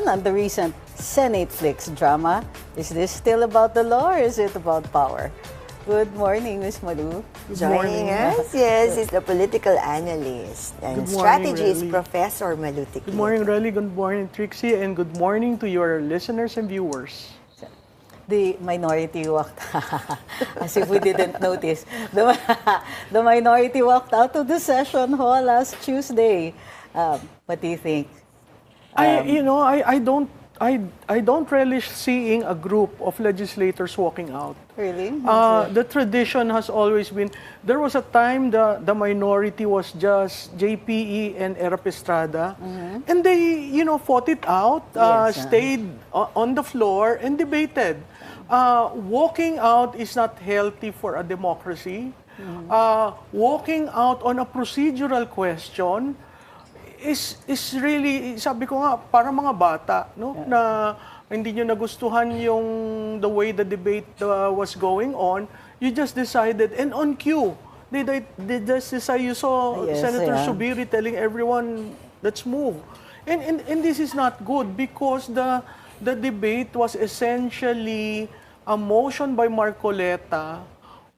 on the recent Senate Flix drama. Is this still about the law or is it about power? Good morning, Ms. Malu. Joining us, yes, is the political analyst and Good morning, strategist, Relly. Professor Malutik. Good morning, Relly. Good morning, Trixie. And good morning to your listeners and viewers. The minority walked, as if we didn't notice. The minority walked out of the session hall last Tuesday. What do you think? I don't relish seeing a group of legislators walking out. Really? The tradition has always been, there was a time the minority was just JPE and Erap Estrada, and they, fought it out, stayed on the floor and debated. Walking out is not healthy for a democracy. Walking out on a procedural question is really, sabi ko nga, para mga bata, no? Na hindi nyo nagustuhan yung the way the debate was going on, you just decided, and on cue, they just decide, you saw Senator Subiri telling everyone, let's move. And this is not good because the debate was essentially a motion by Marcoleta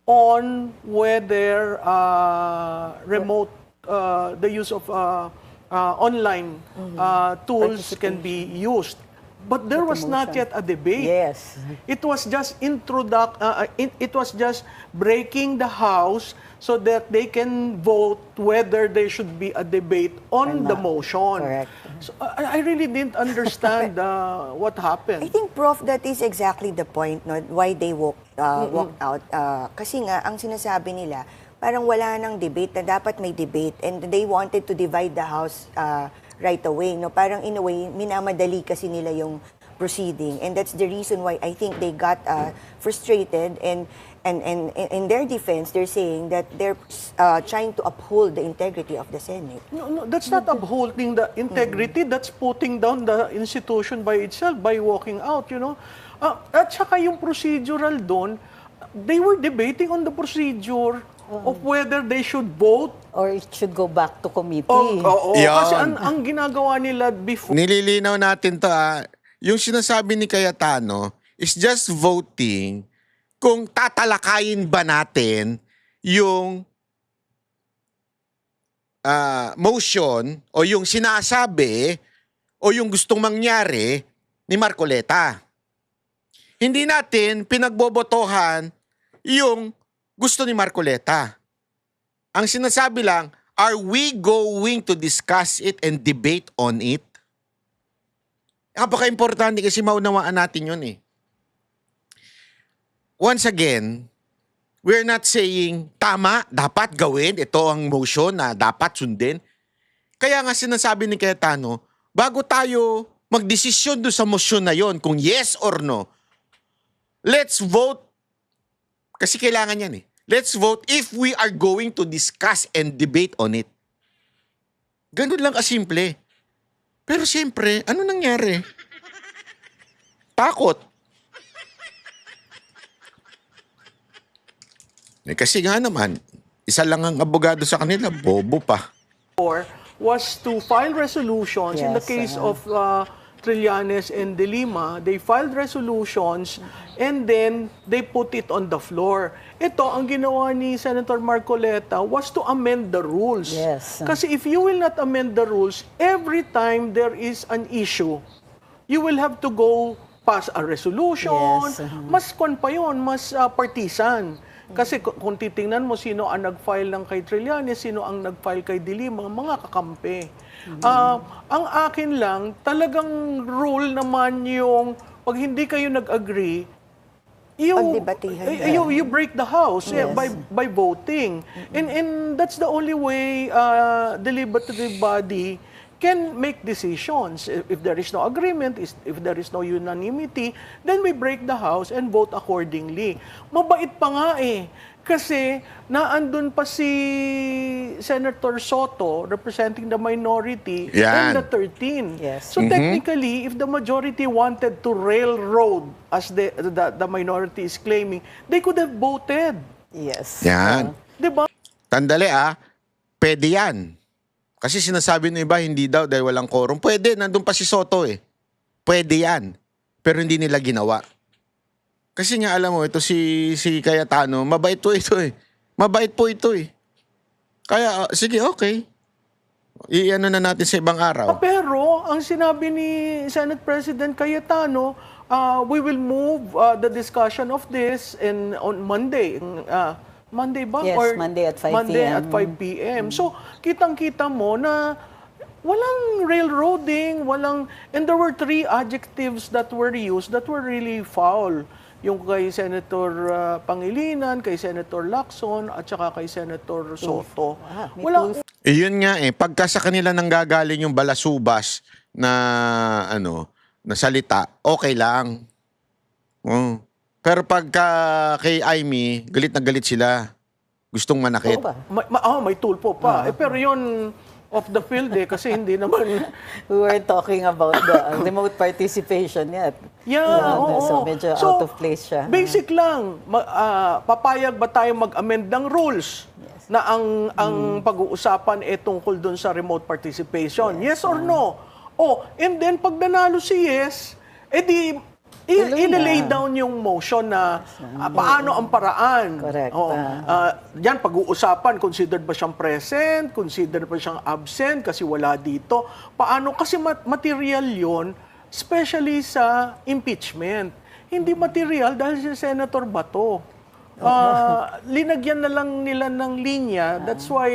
on whether the use of online tools can be used. But there was not yet a debate. Yes. It was just it was just breaking the House so that they can vote whether there should be a debate on the motion. Correct. So I really didn't understand what happened. I think, Prof, that is exactly the point, no, why they walked out. Kasi nga, ang sinasabi nila, parang wala nang debate, na dapat may debate, and they wanted to divide the House right away. No? Parang in a way, minamadali kasi nila yung proceeding. And that's the reason why I think they got frustrated, and in their defense, they're saying that they're trying to uphold the integrity of the Senate. No, that's not upholding the integrity. That's putting down the institution by itself by walking out, At saka yung procedural doon, they were debating on the procedure of whether they should vote. Or it should go back to committee. Kasi ang ginagawa nila before. Nililinaw natin to yung sinasabi ni Cayetano is just voting kung tatalakayin ba natin yung motion o yung sinasabi o yung gustong mangyari ni Marcoleta. Hindi natin pinagbobotohan yung gusto ni Marcoleta. Ang sinasabi lang, are we going to discuss it and debate on it? Napaka-importante kasi maunawaan natin yun eh. Once again, we're not saying tama, dapat gawin, ito ang motion na dapat sundin. Kaya nga sinasabi ni Cayetano, bago tayo magdesisyon doon sa motion na yon, kung yes or no, let's vote, kasi kailangan yan eh. Let's vote if we are going to discuss and debate on it. Ganun lang kasimple. Pero siyempre, ano nangyari? Takot. Kasi nga naman, isa lang ang abogado sa kanila, bobo pa. Was to file resolutions. In the case of Trillanes and De Lima, they filed resolutions and then they put it on the floor. Ito, ang ginawa ni Senator Marcoleta was to amend the rules. Yes. Kasi if you will not amend the rules, every time there is an issue, you will have to go pass a resolution. Yes. Mas pa yun, mas partisan. Kasi kung titingnan mo sino ang nag-file ng kay Trillanes, sino ang nag-file kay De Lima, mga kakampi. Ang akin lang, talagang rule naman yung pag hindi kayo nag-agree, you break the House by voting. And that's the only way deliberative body can make decisions. If there is no agreement, if there is no unanimity, then we break the House and vote accordingly. Mabait pa nga eh. Kasi naandun pa si Senator Soto representing the minority and the 13. Yes. So technically, if the majority wanted to railroad, as the minority is claiming, they could have voted. Yes. Yan. Diba? Tandali pwede yan. Kasi sinasabi ng iba, hindi daw dahil walang quorum. Pwede, nandun pa si Soto eh. pwede yan. Pero hindi nila ginawa. Kasi nga alam mo, ito si Cayetano, mabait po ito eh. Mabait po ito eh. Kaya, sige, okay. I-ano na natin sa ibang araw. Pero, ang sinabi ni Senate President Cayetano, we will move the discussion of this on Monday. Monday ba? Yes, Monday at 5 Monday p.m. at 5 p.m. So, kitang-kita mo na walang railroading, and there were 3 adjectives that were used that were really foul. Yung kay Senator Pangilinan, kay Senator Lacson, at saka kay Senator Soto. Walang Yun nga pagka sa kanila nanggagaling yung balasubas na na salita, okay lang. Pero pagka kay Amy, galit na galit sila. Gustong manakit. Oo ba? may tulpo pa. Pero yun, off the field kasi hindi naman... We were talking about the remote participation yet. Yeah, oo. So medyo out of place siya. Basic lang, papayag ba tayo mag-amend ng rules na ang pag-uusapan tungkol dun sa remote participation? Yes or no? And then pag nanalo si yes, edi i-lay down yung motion na paano ang paraan. Correct. Yan, pag-uusapan, considered ba siyang present, considered ba siyang absent kasi wala dito. Paano? Kasi material yon, especially sa impeachment. Hindi material dahil si Senator Bato. Linagyan na lang nila ng linya. That's why,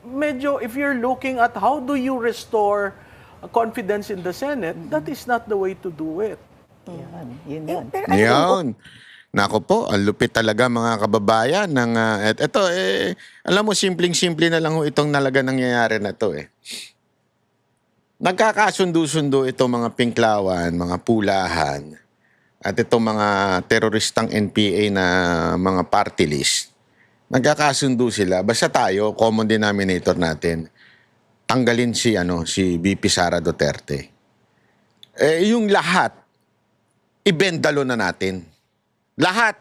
medyo, if you're looking at how do you restore confidence in the Senate, that is not the way to do it. Yun. Pero Yun. Nako po, ang lupit talaga mga kababayan ng eto alam mo simpleng-simple na lang itong nalaga nangyayari na to Nagkakasundo-sundo itong mga pinklawan, mga pulahan at itong mga teroristang NPA na mga party list. Nagkakasundo sila. Basta tayo, common denominator natin, tanggalin si VP Sara Duterte. Yung lahat ibendalo na natin. Lahat.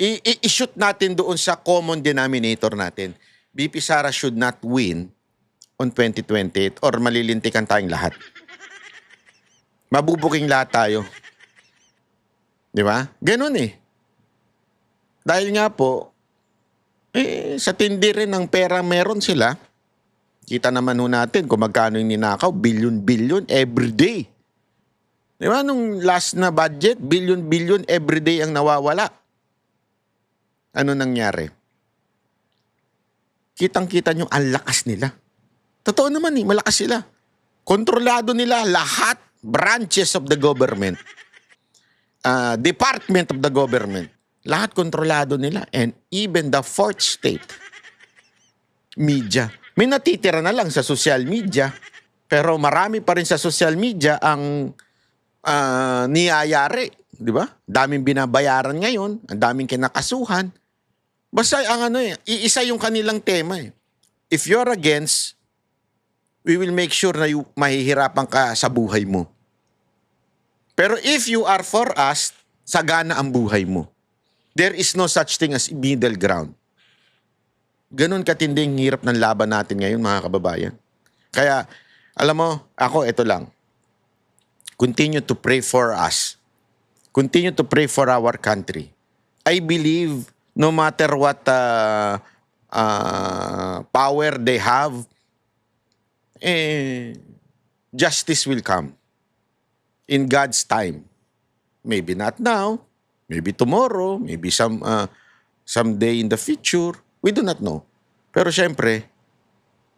I-shoot natin doon sa common denominator natin. VP Sara should not win on 2028 or malilintikan tayong lahat. Mabubuking lahat tayo. Di ba? Ganun Dahil nga po, sa tindi rin ng pera meron sila. Kita naman natin kung magkano yung ninakaw, billion every day. Di ba? Nung last na budget, billion everyday ang nawawala. Ano nangyari? Kitang-kita nyo, ang lakas nila. Totoo naman malakas sila. Kontrolado nila lahat, branches of the government, department of the government. Lahat kontrolado nila. And even the fourth state, media. May natitira na lang sa social media, pero marami pa rin sa social media ang niyayari, di ba? Daming binabayaran ngayon, ang daming kinakasuhan. Basta ang iisa yung kanilang tema If you're against, we will make sure na mahihirapan ka sa buhay mo. Pero if you are for us, sagana ang buhay mo. There is no such thing as middle ground. Ganun katinding hirap ng laban natin ngayon, mga kababayan. Kaya, alam mo, ako, ito lang. Continue to pray for us. Continue to pray for our country. I believe no matter what power they have, justice will come in God's time. Maybe not now, maybe tomorrow, maybe someday in the future. We do not know. Pero syempre,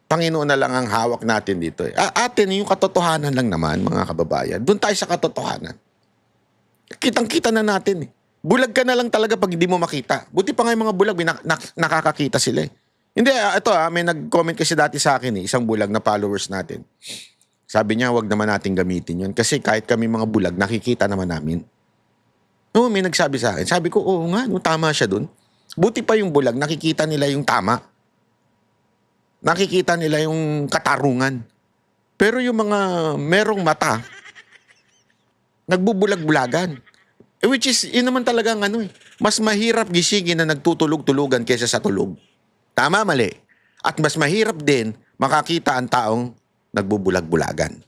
Panginoon na lang ang hawak natin dito. Atin, yung katotohanan lang naman, mga kababayan. Doon tayo sa katotohanan. Kitang-kita na natin. Bulag ka na lang talaga pag hindi mo makita. Buti pa nga yung mga bulag, nakakakita sila Hindi, ito may nag-comment kasi dati sa akin isang bulag na followers natin. Sabi niya, wag naman natin gamitin yun. Kasi kahit kami mga bulag, nakikita naman namin. No, may nagsabi sa akin. Sabi ko, oo nga, tama siya dun. Buti pa yung bulag, nakikita nila yung tama. Nakikita nila yung katarungan. Pero yung mga merong mata, nagbubulag-bulagan. Which is, yun naman talagang mas mahirap gisingin na nagtutulog-tulugan kaysa sa tulog. Tama, mali. At mas mahirap din makakita ang taong nagbubulag-bulagan.